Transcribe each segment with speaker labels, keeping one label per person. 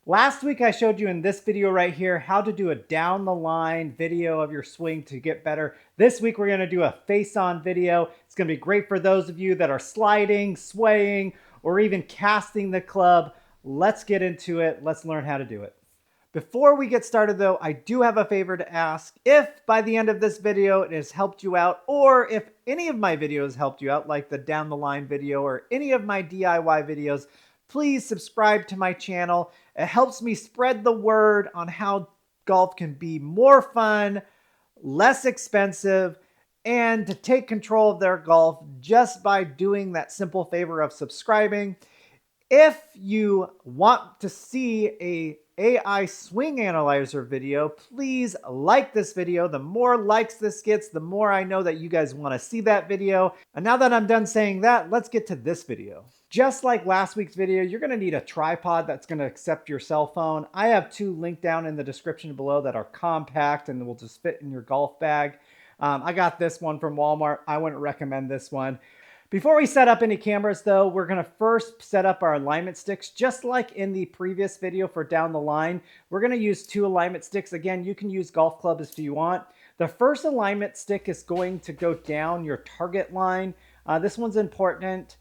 Speaker 1: Last week I showed you in this video right here how to do a down the line video of your swing to get better. This week we're going to do a face on video. It's going to be great for those of you that are sliding, swaying, or even casting the club. Let's get into it. Let's learn how to do it. Before we get started though, I do have a favor to ask. If by the end of this video it has helped you out, or if any of my videos helped you out, like the down the line video or any of my DIY videos, please subscribe to my channel. It helps me spread the word on how golf can be more fun, less expensive, and to take control of their golf just by doing that simple favor of subscribing. If you want to see a AI swing analyzer video, please like this video. The more likes this gets, the more I know that you guys want to see that video. And now that I'm done saying that, let's get to this video. Just like last week's video, you're going to need a tripod that's going to accept your cell phone. I have two linked down in the description below that are compact and will just fit in your golf bag. I got this one from Walmart. I wouldn't recommend this one. Before we set up any cameras though, we're going to first set up our alignment sticks. Just like in the previous video for down the line, we're going to use two alignment sticks. Again, you can use golf clubs if you want. The first alignment stick is going to go down your target line. This one's important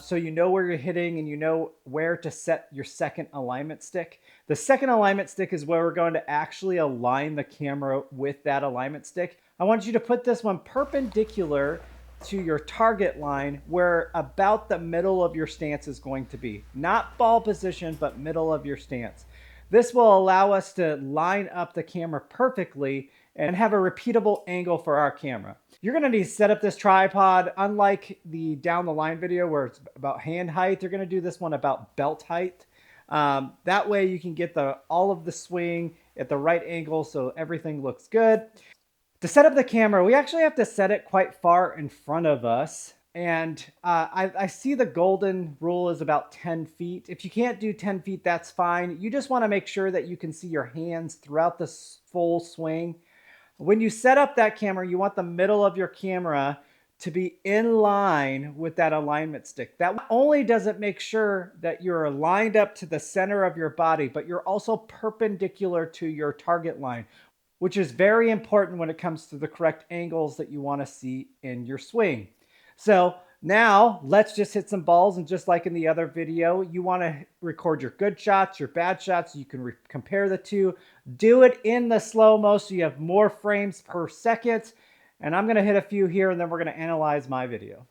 Speaker 1: so you know where you're hitting and you know where to set your second alignment stick. The second alignment stick is where we're going to actually align the camera with that alignment stick. I want you to put this one perpendicular to your target line where about the middle of your stance is going to be. Not ball position, but middle of your stance. This will allow us to line up the camera perfectly and have a repeatable angle for our camera. You're going to need to set up this tripod. Unlike the down the line video where it's about hand height, you're going to do this one about belt height. That way you can get all of the swing at the right angle so everything looks good. To set up the camera, we actually have to set it quite far in front of us. And I see the golden rule is about 10 feet. If you can't do 10 feet, that's fine. You just want to make sure that you can see your hands throughout the full swing. When you set up that camera, you want the middle of your camera to be in line with that alignment stick. That not only does it make sure that you're lined up to the center of your body, but you're also perpendicular to your target line, which is very important when it comes to the correct angles that you want to see in your swing. So now let's just hit some balls, and just like in the other video, you want to record your good shots, your bad shots. You can compare the two. Do it in the slow-mo so you have more frames per second. And I'm going to hit a few here, and then we're going to analyze my video.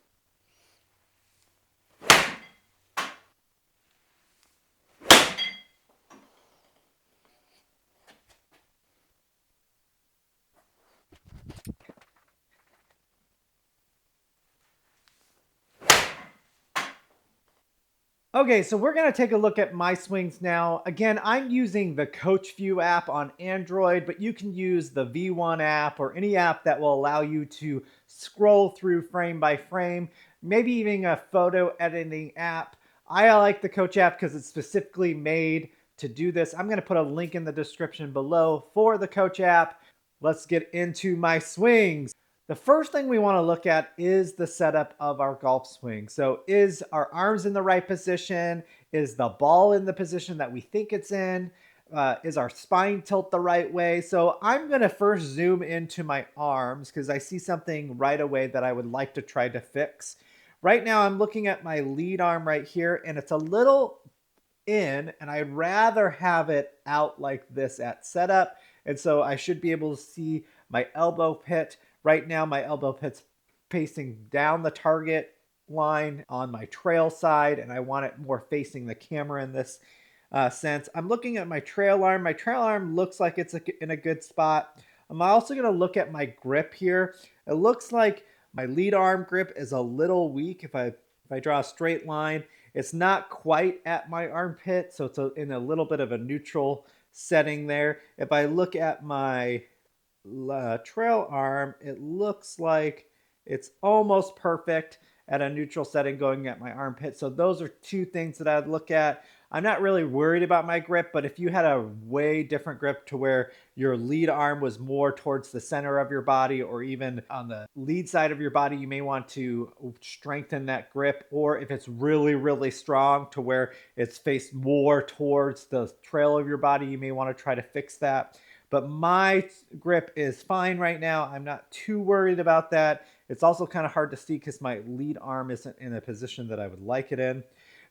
Speaker 1: Okay, so we're going to take a look at my swings now. Again, I'm using the CoachView app on Android, but you can use the V1 app or any app that will allow you to scroll through frame by frame, maybe even a photo editing app. I like the Coach app because it's specifically made to do this. I'm going to put a link in the description below for the Coach app. Let's get into my swings. The first thing we want to look at is the setup of our golf swing. So is our arms in the right position? Is the ball in the position that we think it's in? Is our spine tilt the right way? So I'm going to first zoom into my arms because I see something right away that I would like to try to fix. Right now I'm looking at my lead arm right here, and it's a little in, and I'd rather have it out like this at setup. And so I should be able to see my elbow pit. Right now, my elbow pit's facing down the target line on my trail side, and I want it more facing the camera in this sense. I'm looking at my trail arm. My trail arm looks like it's in a good spot. I'm also going to look at my grip here. It looks like my lead arm grip is a little weak. If I draw a straight line, it's not quite at my armpit, so it's in a little bit of a neutral setting there. If I look at my trail arm, it looks like it's almost perfect at a neutral setting going at my armpit. So those are two things that I'd look at. I'm not really worried about my grip, but if you had a way different grip to where your lead arm was more towards the center of your body or even on the lead side of your body, you may want to strengthen that grip. Or if it's really, really strong to where it's faced more towards the trail of your body, you may want to try to fix that. But my grip is fine right now. I'm not too worried about that. It's also kind of hard to see because my lead arm isn't in a position that I would like it in.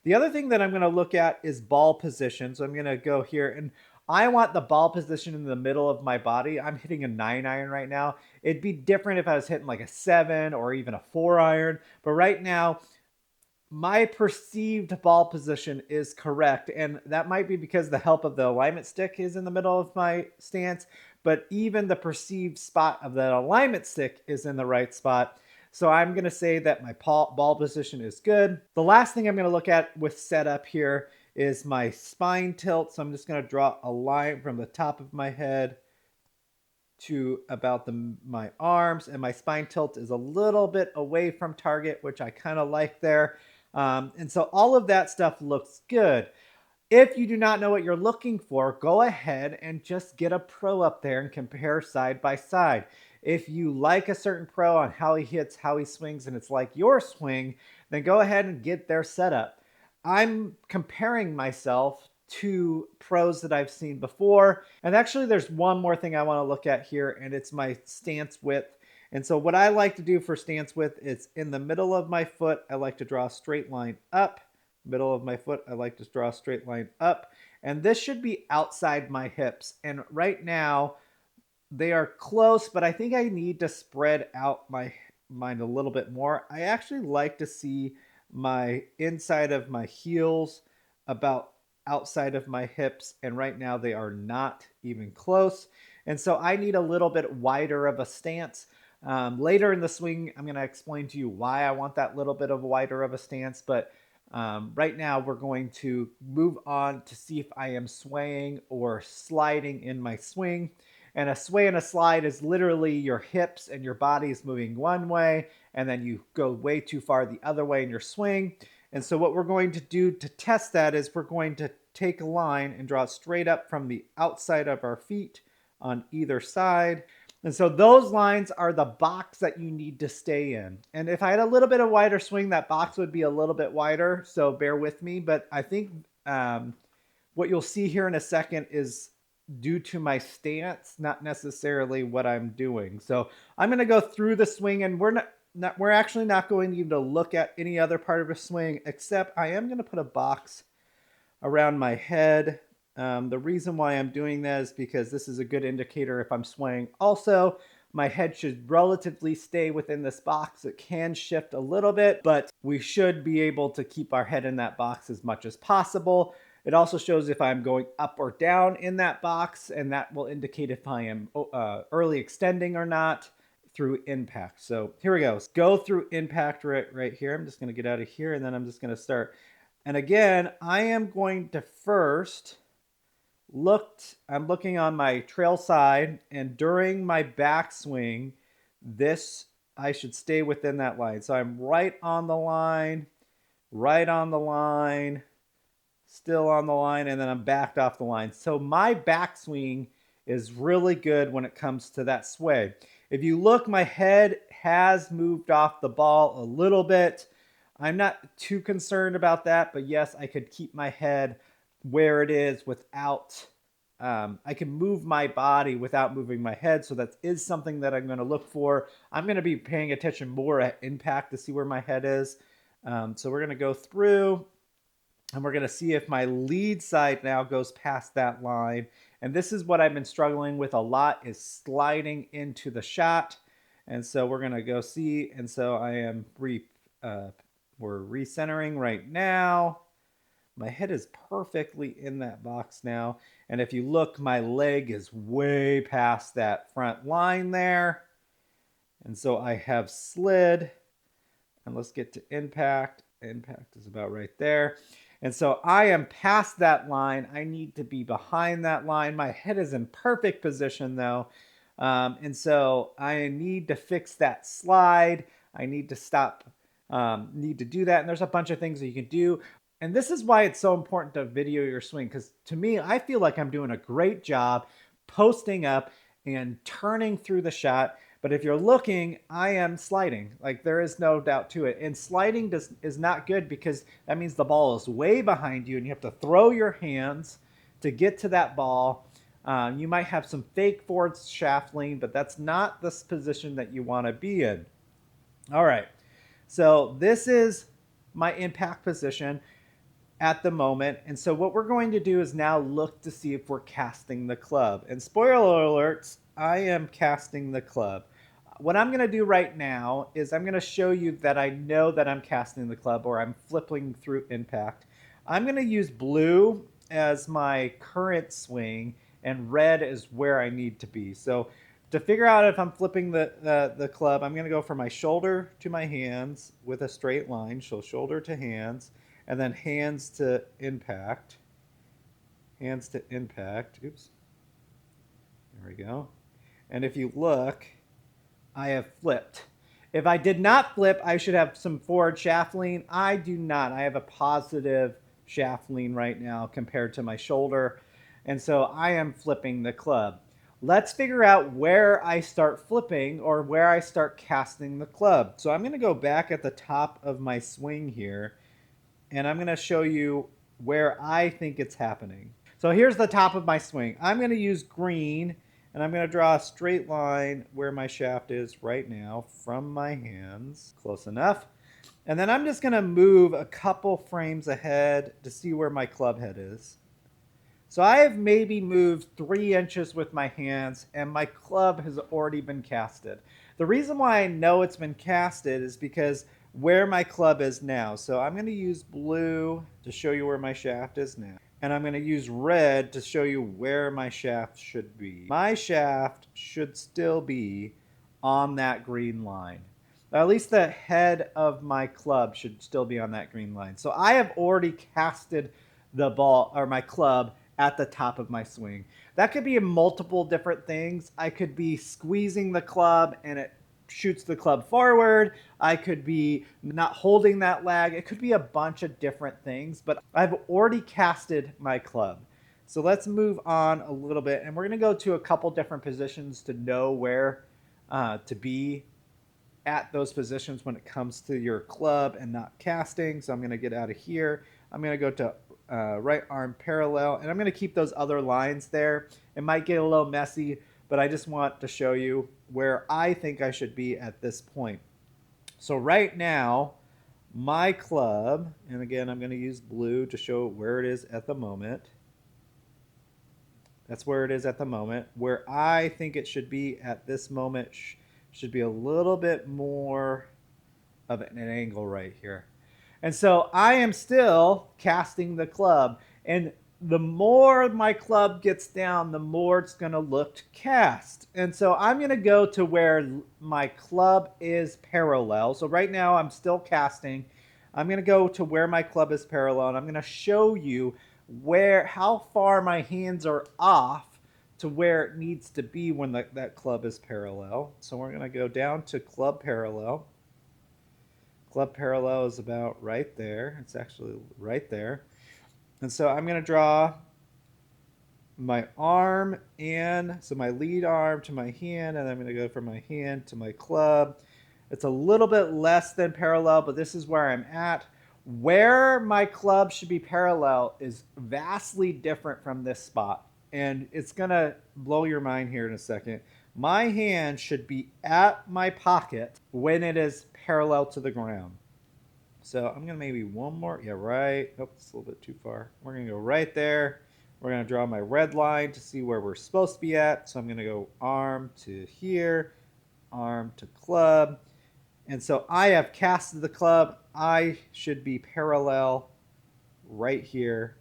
Speaker 1: The other thing that I'm going to look at is ball position. So I'm going to go here and I want the ball position in the middle of my body. I'm hitting a 9-iron right now. It'd be different if I was hitting like a 7 or even a 4-iron. But right now, my perceived ball position is correct. And that might be because the help of the alignment stick is in the middle of my stance, but even the perceived spot of that alignment stick is in the right spot. So I'm going to say that my ball position is good. The last thing I'm going to look at with setup here is my spine tilt. So I'm just going to draw a line from the top of my head to about my arms, and my spine tilt is a little bit away from target, which I kind of like there. And so all of that stuff looks good. If you do not know what you're looking for, go ahead and just get a pro up there and compare side by side. If you like a certain pro on how he hits, how he swings, and it's like your swing, then go ahead and get their setup. I'm comparing myself to pros that I've seen before. And actually, there's one more thing I want to look at here, and it's my stance width. And so what I like to do for stance width is in the middle of my foot, I like to draw a straight line up. Middle of my foot, I like to draw a straight line up. And this should be outside my hips. And right now, they are close, but I think I need to spread out my mind a little bit more. I actually like to see my inside of my heels about outside of my hips, and right now they are not even close. And so I need a little bit wider of a stance. Later in the swing, I'm going to explain to you why I want that little bit of wider of a stance, but right now we're going to move on to see if I am swaying or sliding in my swing. And a sway and a slide is literally your hips and your body is moving one way, and then you go way too far the other way in your swing. And so what we're going to do to test that is we're going to take a line and draw it straight up from the outside of our feet on either side. And so those lines are the box that you need to stay in. And if I had a little bit of wider swing, that box would be a little bit wider. So bear with me. But I think what you'll see here in a second is due to my stance, not necessarily what I'm doing. So I'm going to go through the swing, and we're actually not going even to look at any other part of a swing, except I am going to put a box around my head. The reason why I'm doing that is because this is a good indicator if I'm swaying. Also, my head should relatively stay within this box. It can shift a little bit, but we should be able to keep our head in that box as much as possible. It also shows if I'm going up or down in that box, and that will indicate if I am early extending or not through impact. So here we go. Let's go through impact right here. I'm just going to get out of here, and then I'm just going to start. And again, I am going to first I'm looking on my trail side, and during my backswing, I should stay within that line. So I'm right on the line, still on the line, and then I'm backed off the line. So my backswing is really good when it comes to that sway. If you look, my head has moved off the ball a little bit. I'm not too concerned about that, but yes, I could keep my head where it is without, I can move my body without moving my head. So that is something that I'm going to look for. I'm going to be paying attention more at impact to see where my head is. So we're going to go through, and we're going to see if my lead side now goes past that line. And this is what I've been struggling with a lot, is sliding into the shot. And so we're going to go see. And so I am we're recentering right now. My head is perfectly in that box now. And if you look, my leg is way past that front line there. And so I have slid. And let's get to impact. Impact is about right there. And so I am past that line. I need to be behind that line. My head is in perfect position though. And so I need to fix that slide. I need to stop, need to do that. And there's a bunch of things that you can do. And this is why it's so important to video your swing, because to me, I feel like I'm doing a great job posting up and turning through the shot. But if you're looking, I am sliding. Like, there is no doubt to it. And sliding is not good, because that means the ball is way behind you and you have to throw your hands to get to that ball. You might have some fake forward shaft lean, but that's not the position that you want to be in. All right. So this is my impact position at the moment. And so what we're going to do is now look to see if we're casting the club. And spoiler alerts, I am casting the club. What I'm going to do right now is I'm going to show you that I know that I'm casting the club, or I'm flipping through impact. I'm going to use blue as my current swing, and red is where I need to be. So to figure out if I'm flipping the club, I'm going to go from my shoulder to my hands with a straight line. So shoulder to hands, and then hands to impact. Hands to impact. Oops. There we go. And if you look, I have flipped. If I did not flip, I should have some forward shaft lean. I do not. I have a positive shaft lean right now compared to my shoulder. And so I am flipping the club. Let's figure out where I start flipping, or where I start casting the club. So I'm going to go back at the top of my swing here, and I'm going to show you where I think it's happening. So here's the top of my swing. I'm going to use green, and I'm going to draw a straight line where my shaft is right now from my hands. Close enough. And then I'm just going to move a couple frames ahead to see where my club head is. So I have maybe moved 3 inches with my hands, and my club has already been casted. The reason why I know it's been casted is because where my club is now. So I'm going to use blue to show you where my shaft is now. And I'm going to use red to show you where my shaft should be. My shaft should still be on that green line. At least the head of my club should still be on that green line. So I have already casted the ball, or my club, at the top of my swing. That could be multiple different things. I could be squeezing the club and it shoots the club forward. I could be not holding that lag. It could be a bunch of different things, but I've already casted my club. So let's move on a little bit, and we're going to go to a couple different positions to know where to be at those positions when it comes to your club and not casting. So I'm going to get out of here. I'm going to go to right arm parallel, and I'm going to keep those other lines there. It might get a little messy, but I just want to show you where I think I should be at this point. So right now, my club, and again, I'm going to use blue to show where it is at the moment. That's where it is at the moment. Where I think it should be at this moment should be a little bit more of an angle right here. And so I am still casting the club. And the more my club gets down, the more it's going to look cast. And so I'm going to go to where my club is parallel. So right now I'm still casting. I'm going to go to where my club is parallel, and I'm going to show you how far my hands are off to where it needs to be when that club is parallel. So we're going to go down to club parallel. Club parallel is about right there. It's actually right there. And so I'm going to draw my arm, and so my lead arm to my hand, and I'm going to go from my hand to my club. It's a little bit less than parallel, but this is where I'm at. Where my club should be parallel is vastly different from this spot. And it's going to blow your mind here in a second. My hand should be at my pocket when it is parallel to the ground. So I'm going to maybe one more. Yeah, right. Oh, it's a little bit too far. We're going to go right there. We're going to draw my red line to see where we're supposed to be at. So I'm going to go arm to here, arm to club. And so I have casted the club. I should be parallel right here.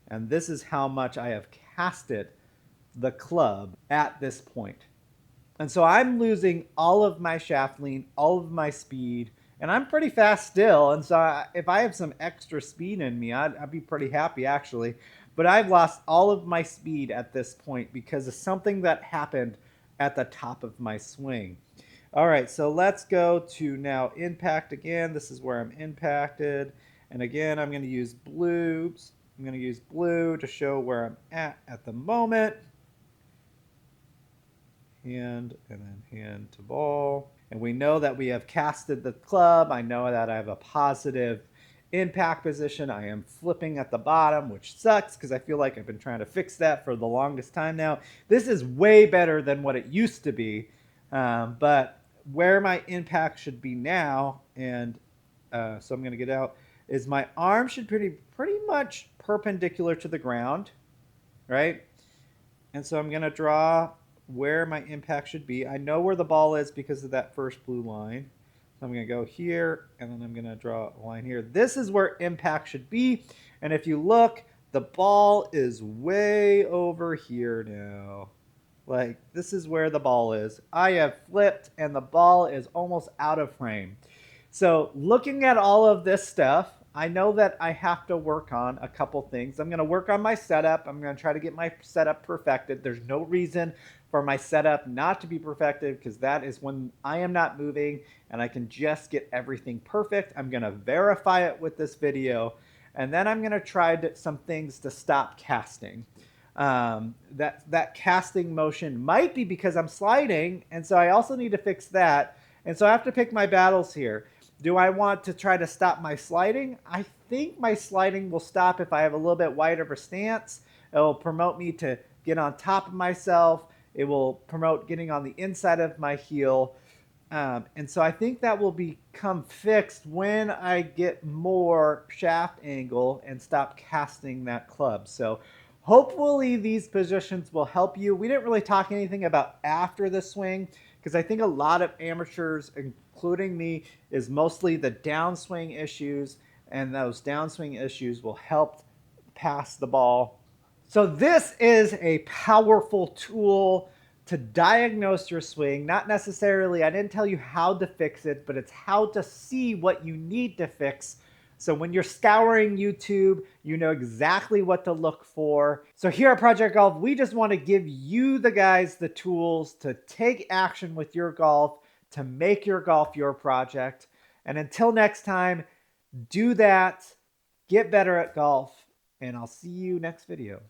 Speaker 1: And this is how much I have casted the club at this point. And so I'm losing all of my shaft lean, all of my speed, and I'm pretty fast still. And so if I have some extra speed in me, I'd be pretty happy actually. But I've lost all of my speed at this point because of something that happened at the top of my swing. All right, so let's go to now impact again. This is where I'm impacted. And again, I'm going to use blues. I'm going to use blue to show where I'm at the moment. Hand and then hand to ball. And we know that we have casted the club. I know that I have a positive impact position. I am flipping at the bottom, which sucks because I feel like I've been trying to fix that for the longest time now. This is way better than what it used to be. But where my impact should be now, and so I'm going to get out, is my arm should pretty much perpendicular to the ground, right? And so I'm going to draw where my impact should be. I know where the ball is because of that first blue line. So I'm going to go here, and then I'm going to draw a line here. This is where impact should be. And if you look, the ball is way over here now. Like, this is where the ball is. I have flipped, and the ball is almost out of frame. So looking at all of this stuff, I know that I have to work on a couple things. I'm going to work on my setup. I'm going to try to get my setup perfected. There's no reason for my setup not to be perfected because that is when I am not moving and I can just get everything perfect. I'm going to verify it with this video, and then I'm going to try some things to stop casting. That casting motion might be because I'm sliding, and so I also need to fix that. And so I have to pick my battles here. Do I want to try to stop my sliding? I think my sliding will stop if I have a little bit wider of a stance. It will promote me to get on top of myself. It will promote getting on the inside of my heel. And so I think that will become fixed when I get more shaft angle and stop casting that club. So hopefully these positions will help you. We didn't really talk anything about after the swing because I think a lot of amateurs, including me, is mostly the downswing issues, and those downswing issues will help pass the ball. So this is a powerful tool to diagnose your swing. Not necessarily, I didn't tell you how to fix it, but it's how to see what you need to fix. So when you're scouring YouTube, you know exactly what to look for. So here at Project Golf, we just want to give you the guys the tools to take action with your golf, to make your golf your project. And until next time, do that, get better at golf, and I'll see you next video.